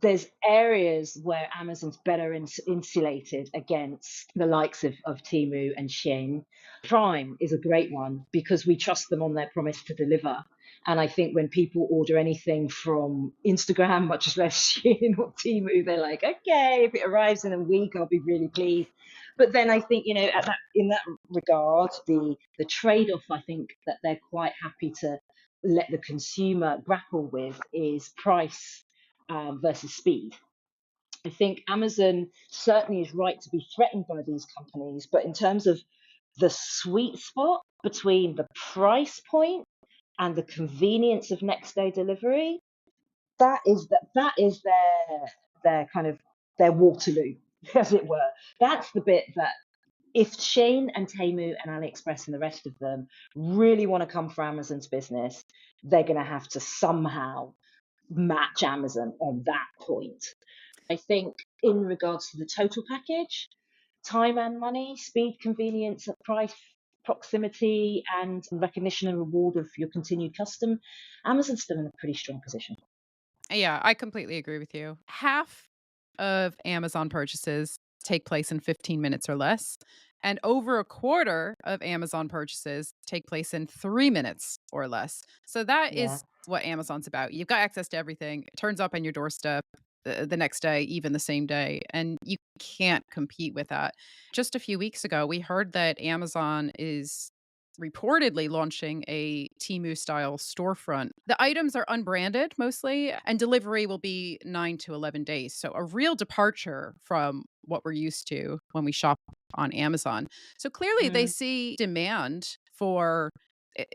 there's areas where Amazon's better insulated against the likes of Temu and Shein. Prime is a great one because we trust them on their promise to deliver. And I think when people order anything from Instagram, much less Shein or Temu, they're like, okay, if it arrives in a week, I'll be really pleased. But then I think, in that regard, the trade-off, I think that they're quite happy to let the consumer grapple with is price versus speed. I think Amazon certainly is right to be threatened by these companies, but in terms of the sweet spot between the price point and the convenience of next day delivery, that is their kind of their Waterloo, as it were. That's the bit that if Shein and Temu and AliExpress and the rest of them really want to come for Amazon's business, they're going to have to somehow match Amazon on that point. I think in regards to the total package, time and money, speed, convenience, price, proximity, and recognition and reward of your continued custom, Amazon's still in a pretty strong position. Yeah, I completely agree with you. Half of Amazon purchases take place in 15 minutes or less, and over a quarter of Amazon purchases take place in 3 minutes or less. So that Yeah. is what Amazon's about. You've got access to everything. It turns up on your doorstep the next day, even the same day, and you can't compete with that. Just a few weeks ago, we heard that Amazon is reportedly launching a Temu style storefront. The items are unbranded mostly, and delivery will be 9 to 11 days. So, a real departure from what we're used to when we shop on Amazon. So, clearly, they Mm. see demand for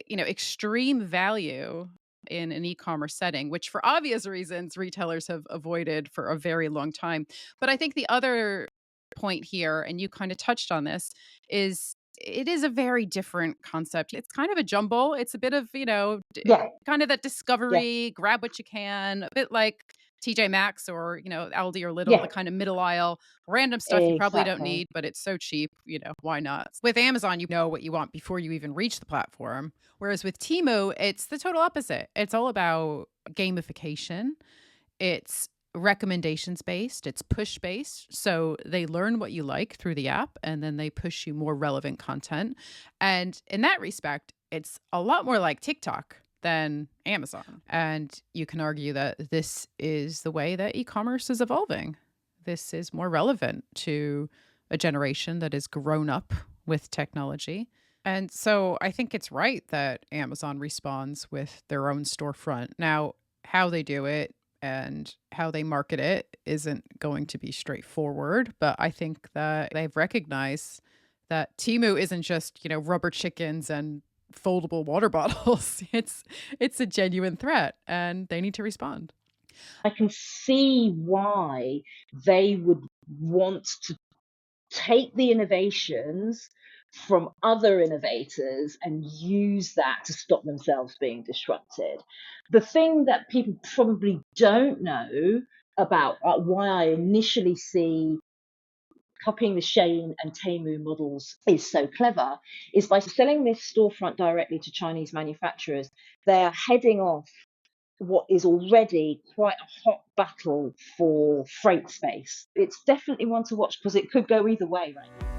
extreme value in an e-commerce setting, which for obvious reasons retailers have avoided for a very long time. But I think the other point here, and you kind of touched on this, is it is a very different concept. It's kind of a jumble. It's a bit of, Yeah. kind of that Yeah. discovery, grab what you can, a bit like TJ Maxx or, Aldi or Lidl, the Yeah. kind of middle aisle, random stuff you probably don't Exactly. need, but it's so cheap, why not? With Amazon, you know what you want before you even reach the platform. Whereas with Temu, it's the total opposite. It's all about gamification. It's recommendations based, it's push based. So they learn what you like through the app and then they push you more relevant content. And in that respect, it's a lot more like TikTok than Amazon. And you can argue that this is the way that e-commerce is evolving. This is more relevant to a generation that is grown up with technology. And so I think it's right that Amazon responds with their own storefront. Now, how they do it and how they market it isn't going to be straightforward, but I think that they've recognized that Temu isn't just, rubber chickens and foldable water bottles. It's a genuine threat and they need to respond. I can see why they would want to take the innovations from other innovators and use that to stop themselves being disrupted. The thing that people probably don't know about why I initially see copying the Shein and Temu models is so clever is by selling this storefront directly to Chinese manufacturers, they're heading off what is already quite a hot battle for freight space. It's definitely one to watch because it could go either way, right?